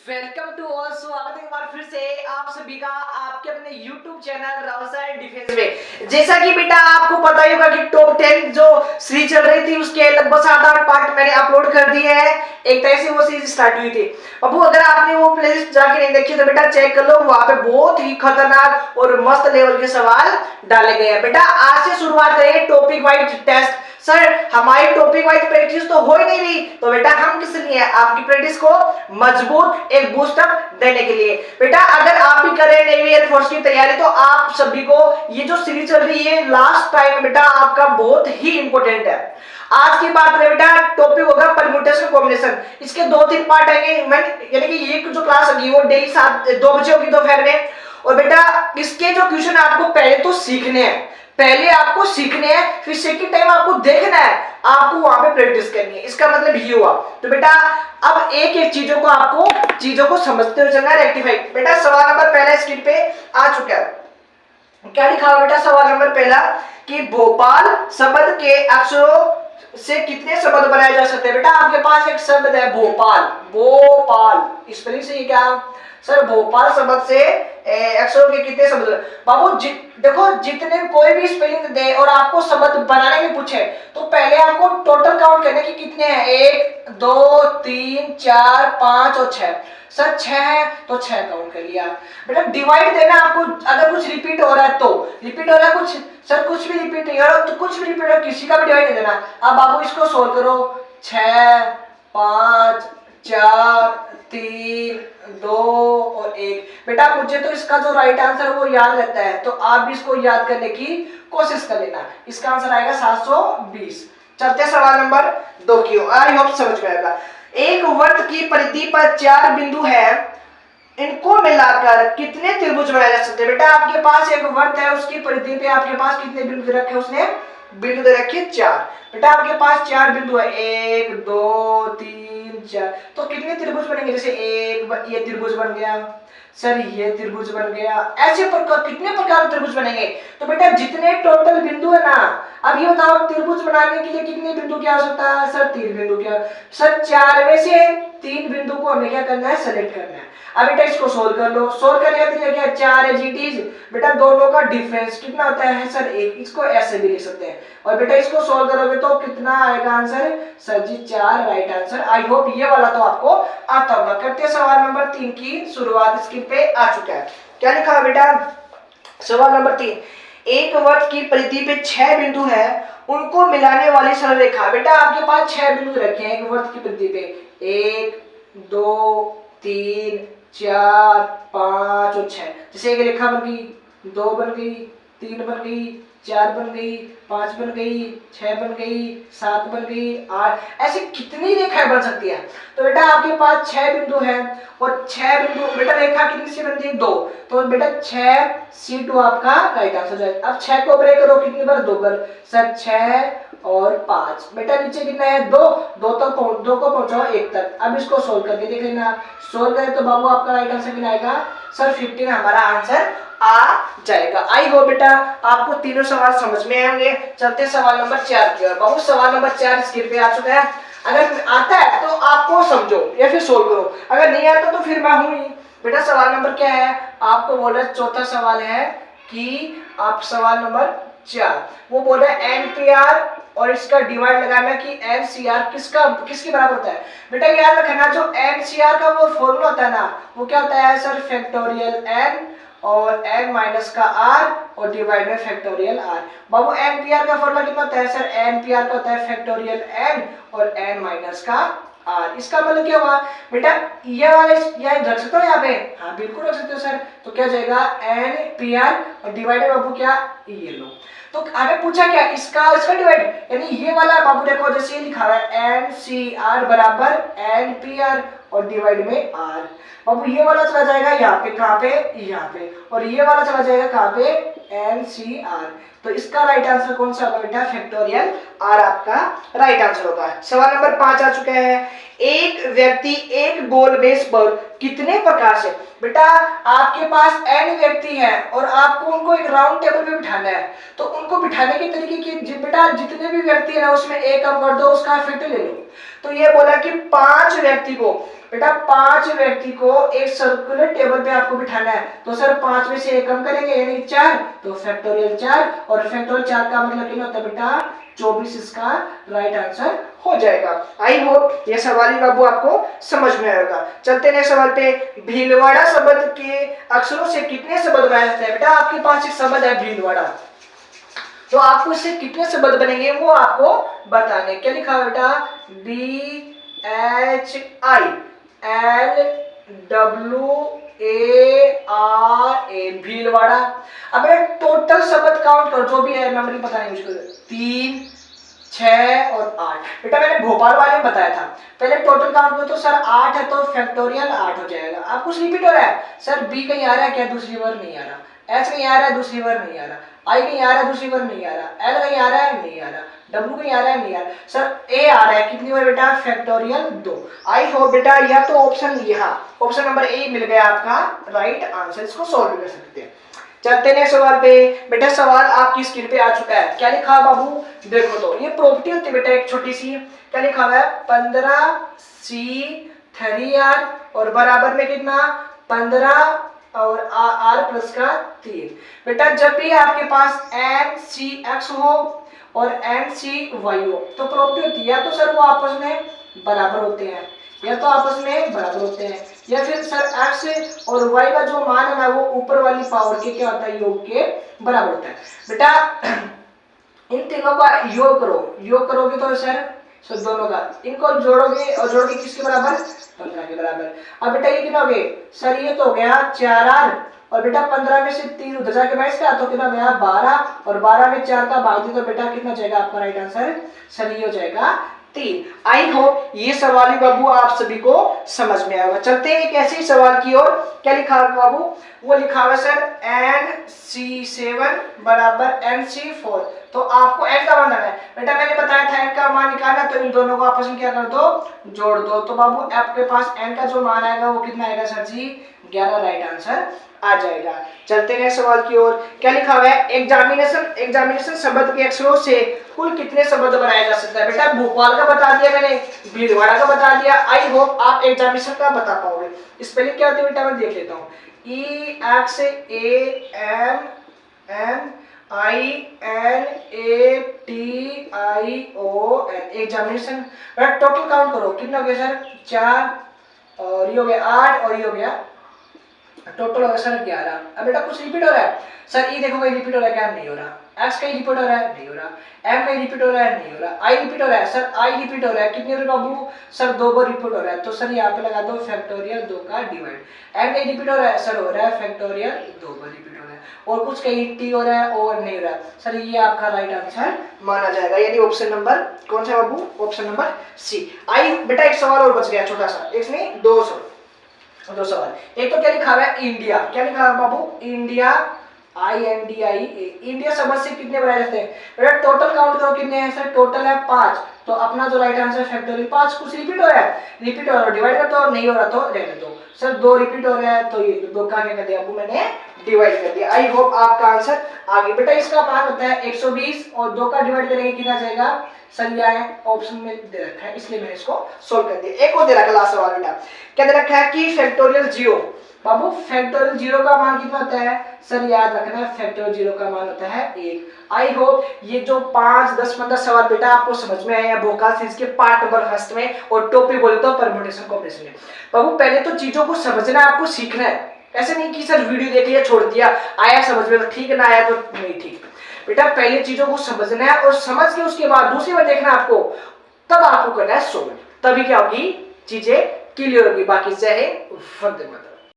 Welcome to all. स्वागत है एक बार फिर से आप सभी का आपके अपने YouTube चैनल रावसाहेब डिफेंस में। जैसा कि बेटा आपको पता ही होगा कि टॉप 10 जो सीरीज चल रही थी उसके लगभग 7-8 पार्ट मैंने अपलोड कर दिए हैं। एक तरह से वो सीरीज स्टार्ट हुई थी। अब अगर आपने वो प्लेलिस्ट जाके नहीं देखी तो बेटा चेक कर लो, वहां पे बहुत ही खतरनाक और मस्त लेवल के सवाल डाले गए हैं। बेटा आज से शुरुआत करें टॉपिक वाइज टेस्ट। सर हमारी टॉपिक वाइज प्रैक्टिस तो हो ही नहीं रही, तो बेटा हम किस लिए आपकी प्रैक्टिस को मजबूत एक बूस्टअप देने के लिए। बेटा अगर आप भी करें नेवी एयरफोर्स की तैयारी तो आप सभी को ये जो सीरीज चल रही है लास्ट टाइम बेटा आपका बहुत ही इंपॉर्टेंट है। आज की बात करें बेटा टॉपिक होगा परम्यूटेशन कॉम्बिनेशन। इसके 2-3 पार्ट आएंगे, यानी कि ये जो क्लास होगी वो डेली 2 बजे होगी दोपहर में। और बेटा इसके जो क्वेश्चन आपको पहले तो सीखने हैं, पहले आपको सीखने हैं, फिर सेकंड टाइम आपको देखना है, आपको वहां पे प्रैक्टिस करनी है। इसका मतलब ये हुआ। तो बेटा अब एक एक चीजों को समझते हुए चलना, रेक्टिफाई। बेटा सवाल नंबर पहला स्क्रीन पे आ चुका है। क्या लिखा हुआ बेटा सवाल नंबर पहला कि भोपाल शब्द के अक्षरों से कितने शब्द बनाए जा सकते हैं। बेटा आपके पास एक शब्द है भोपाल, भोपाल स्पेलिंग से क्या सर, भोपाल शब्द से अक्षरों के कितने शब्द। बाबू देखो जितने कोई भी स्पेलिंग दे और आपको शब्द बनाने के पूछे तो पहले आपको टोटल काउंट करने की कितने हैं, 1 2 3 4 5 और 6। सर 6 है तो 6 काउंट कर लिया। बेटा डिवाइड देना आपको, अगर कुछ रिपीट हो रहा है तो रिपीट हो रहा है, कुछ सर कुछ भी रिपीट नहीं हो रहा तो कुछ भी रिपीट हो, किसी का भी डिवाइड नहीं देना। अब बाबू इसको सोल्व करो, 6 5 4 3 2 और 1। बेटा मुझे तो इसका जो राइट आंसर है वो याद रहता है, तो आप भी इसको याद करने की कोशिश कर लेना। इसका आंसर आएगा 720। चलते सवाल नंबर 2 की। आई होप समझ में आएगा। एक वृत्त की परिधि पर 4 बिंदु है, इनको मिलाकर कितने त्रिभुज बनाए जा सकते हैं। बेटा आपके पास एक वृत्त है, उसकी परिधि पे आपके पास कितने बिंदु रखे, उसने बिंदु दे रखे 4। बेटा आपके पास 4 बिंदु है, 1 2 3 4। तो कितने त्रिभुज बनेंगे, जैसे एक ये त्रिभुज बन गया, सर ये त्रिभुज बन गया, ऐसे प्रकार कितने प्रकार के त्रिभुज बनेंगे। तो बेटा जितने टोटल बिंदु है ना, अब ये बताओ त्रिभुज बनाने के लिए कितने बिंदु की आवश्यकता है, सर 3 बिंदु की। सर 4 में से 3 बिंदु को हमें क्या करना है, सेलेक्ट करना है। अब बेटा इसको सोल्व कर लो, सोल्व करने का तरीका क्या है, 4 है जीटीज। बेटा दोनों का डिफरेंस कितना होता है सर 1, इसको ऐसे भी लिख सकते हैं। और बेटा इसको सोल्व करोगे तो कितना आएगा answer, sir ji 4 right answer. I hope ये वाला तो आपको आता होगा। करते सवाल नंबर 3 की शुरुआत स्क्रीन पे आ चुका है। क्या लिखा है बेटा सवाल नंबर 3, एक वृत्त की परिधि पे 6 बिंदु है, उनको मिलाने वाली सरल रेखा। बेटा आपके पास 6 बिंदु रखे हैं एक वृत्त की परिधि पे, 1 2 3 4 5 और 6। जैसे एक रेखा बन गई, 2 बन गई, 3 बन गई, 4 बन गई, 5 बन गई, 6 बन गई, 7 बन गई, 8। ऐसे कितनी रेखाएं बन सकती है। तो बेटा आपके पास 6 बिंदु है और 6 बिंदु, बेटा रेखा कितनी सी बनती है, 2। तो बेटा 6 C2 आपका राइट आंसर है। अब 6 को ब्रेक करो कितनी बार, 2 बार, सर 6 और 5। बेटा नीचे कितना है, 2 2 को पहुंचाओ 1 तक। अब इसको सोल्व करके देख लेना, सोल्व करें तो बाबू आपका राइट आंसर कितना आएगा, सर 15 हमारा आंसर आ जाएगा। आई हो बेटा आपको तीनों सवाल समझ में आएंगे। चलते सवाल नंबर 4 की ओर। बाबू सवाल नंबर 4 स्क्रीन पे आ चुका है। अगर आता है तो आपको समझो या फिर सोल्व करो, अगर नहीं आता तो फिर मैं हूं ही। बेटा सवाल नंबर क्या है, आपको बोल रहा है चौथा सवाल है कि आप सवाल नंबर 4 वो बोल रहा है एनपीआर और इसका डिवाइड लगाना कि एनसीआर किसके बराबर होता है। बेटा याद रखना जो एनसीआर का वो फॉर्मूला होता है ना, वो क्या होता है सर, फैक्टोरियल एन और n माइनस का r और डिवाइड में फैक्टोरियल r। बाबू एनपीआर का फॉर्मूला कितना होता है सर, एनपीआर का होता है फैक्टोरियल n और n माइनस का r। इसका मतलब क्या हुआ बेटा, ये वाले ये रख सकते हो यहाँ पे, हाँ बिल्कुल रख सकते हो सर। तो क्या जाएगा एनपीआर और डिवाइड बाबू क्या, ये लो। तो हमें पूछा क्या, इसका डिवाइड, यानी ये वाला बाबू देखो जैसे ये लिखा हुआ है एनसीआर बराबर एनपीआर और डिवाइड में r। बाबू ये वाला चला जाएगा यहाँ पे, कहाँ पे, यहाँ पे, और ये वाला चला जाएगा कहाँ पे, एनसीआर। तो इसका राइट आंसर कौन सा होगा बेटा, फैक्टोरियल r आपका राइट आंसर होगा। सवाल नंबर 5 आ चुका है। एक व्यक्ति एक गोल मेज पर कितने प्रकार से। बेटा आपके पास n व्यक्ति हैं और आपको उनको एक राउंड टेबल पे बिठाना है, तो उनको बिठाने के तरीके की बेटा जितने भी व्यक्ति है ना उसमें एक कम कर दो, उसका फैक्टर ले लो। तो ये बोला कि 5 व्यक्ति को बेटा 5 व्यक्ति को एक सर्कुलर टेबल पे आपको बिठाना है, तो सर 5 में से 1 कम करेंगे यानी 4, तो फैक्टोरियल 4, और फैक्टोरियल 4 का मतलब कितना होता है बेटा 24, इसका राइट आंसर हो जाएगा। आई होप ये सवाल ही बाबू आपको समझ में आएगा। चलते हैं सवाल पे। भीलवाड़ा शब्द के अक्षरों से कितने शब्द बनाए जाते हैं? बेटा आपके पास एक शब्द है भीलवाड़ा, तो आपको इससे कितने शब्द बनेंगे वो आपको बताने। क्या लिखा है बेटा? BHILWARA, भीलवाड़ा। अब टोटल शब्द काउंट करो, जो भी है नंबरिंग पता नहीं मुझको, 3, 6 और 8। बेटा मैंने भोपाल वाले में बताया था, पहले टोटल काउंट करो तो सर 8 है तो फैक्टोरियल 8 हो जाएगा। आप कुछ रिपीट हो रहा है सर, बी कहीं आ रहा है क्या? दूसरी बार नहीं आ रहा। एच कहीं आ रहा है? दूसरी बार नहीं आ रहा। आई कहीं आ रहा है? दूसरी बार नहीं आ रहा। एल कहीं आ रहा है? नहीं आ रहा। डब्ल्यू कहीं आ रहा है? नहीं आ रहा। सर ए आ रहा है, कितनी बार बेटा? फैक्टोरियल 2। आई होप बेटा या तो ऑप्शन यहाँ ऑप्शन नंबर ए मिल गया आपका राइट आंसर, इसको सॉल्व कर सकते हैं। चलते हैं सवाल पे। बेटा सवाल आपकी स्क्रीन पे आ चुका है, क्या लिखा है बाबू? देखो तो ये प्रॉपर्टी होती है बेटा एक छोटी सी, क्या लिखा हुआ है? 15C3R और बराबर में कितना? 15 और R प्लस का 3। बेटा जब भी आपके पास NCX हो और NCY हो तो प्रॉपर्टी होती है या तो सर वो आपस में बराबर होते हैं, या तो आपस में बराबर होते हैं, या फिर सर x और y का जो मान है ना वो ऊपर वाली पावर के क्या होता है? योग के बराबर होता है। बेटा इन तीनों का योग करो, योग करोगे तो सर दोनों का, इनको जोड़ोगे और जोड़ के किसके बराबर? 15 के बराबर। अब बेटा ये कितना हो गए सर? ये तो हो गया 4R, और बेटा 15 में से 3 उधर जाके बैठ का तो कितना गया? 12, और 12 में 4 का भाग दी तो बेटा कितना जाएगा आपका राइट आंसर? सर ये हो जाएगा 3। आई होप ये सवाल ही बाबू आप सभी को समझ में आएगा। चलते हैं एक ऐसे ही सवाल की ओर। क्या लिखा है बाबू? वो लिखा हुआ सर NC7 बराबर NC4, तो आपको n का मान निकालना है। बेटा मैंने बताया था n का मान निकालना, तो इन दोनों को आपस में क्या कर दो? जोड़ दो। तो बाबू आपके पास n का जो मान आएगा वो कितना आएगा सर जी? 11 राइट आंसर आ जाएगा। चलते हैं सवाल की ओर। क्या लिखा हुआ है? एग्जामिनेशन शब्द के अक्षरों से कुल कितने शब्द बनाया जा सकता है? बेटा भोपाल का बता दिया मैंने, भीलवाड़ा का बता दिया। आई होप आप एग्जामिनेशन का बता पाओगे। स्पेलिंग क्या होती है बेटा मैं देख लेता हूँ। EXAMNIATION, examination. टोटल काउंट करो कितना हो गया सर? 4, और ये हो गया 8, और ये हो गया टोटल होगा सर 11। अब बेटा कुछ रिपीट हो रहा है सर? ई देखो कहीं रिपीट हो रहा है क्या? नहीं हो रहा। एक्स कहीं रिपीट हो रहा है? नहीं हो रहा। एम कहीं रिपीट हो रहा है? नहीं हो रहा। आई रिपीट हो रहा है सर? आई रिपीट हो रहा है, कितने बार बाबू? सर 2 बार रिपीट हो रहा है, तो सर यहाँ पे लगा दो फैक्टोरियल 2 का डिवाइड। एम कहीं रिपीट हो रहा है? सर हो रहा है फैक्टोरियल 2 बार रिपीट हो रहा है। और कुछ कहीं टी हो रहा है और नहीं हो रहा सर, ये आपका राइट आंसर माना जाएगा, यानी ऑप्शन नंबर कौन सा बाबू? Option number C. आई बेटा एक सवाल और बच गया छोटा सा, इसमें 2 सवाल। एक तो क्या लिखा हुआ है? इंडिया। क्या लिखा है बाबू? India INDIA। इंडिया शब्द से कितने बनाए जाते हैं? बेटा टोटल काउंट करो कितने हैं सर? टोटल है 5, तो अपना जो राइट आंसर फैक्टोरियल 5। कुछ रिपीट हो रहा है? रिपीट हो रहा है, डिवाइड कर दो, और नहीं हो रहा तो रहने दो। सर 2 रिपीट हो रहा है तो ये 2 का क्या कर दिया आपको? मैंने डिवाइड कर दिया। आई होप आपका आंसर आ गया। बेटा इसका मान होता है 120, और 2 का डिवाइड करेंगे कितना जाएगा? सर ये है ऑप्शन में दे रखा है, इसलिए मैंने इसको सोल्व कर दिया। एक और दे रखा लास्ट सवाल बेटा, क्या दे रखा है कि फैक्टोरियल 0। बाबू फैक्टोरियल 0 का मान कितना होता है? सर याद रखना है फैक्टोरियल 0 का मान होता है 1। आई होप ये जो 5, 10, 15 सवाल बेटा आपको समझ में आया भोकाल सीरीज के पार्ट नंबर 1 में, और टॉपिक बोले तो परम्यूटेशन कॉम्बिनेशन में। बाबू पहले तो चीजों को समझना, आपको सीखना है। ऐसे नहीं कि सर वीडियो देख लिया छोड़ दिया, आया समझ में तो ठीक है, ना आया तो नहीं ठीक। बेटा पहले चीजों को समझना है, और समझ के उसके बाद दूसरी बार देखना आपको, तब आपको करना है सोल्व, तभी क्या होगी? चीजें क्लियर होगी। बाकी जय हिंद, वंदे मातरम।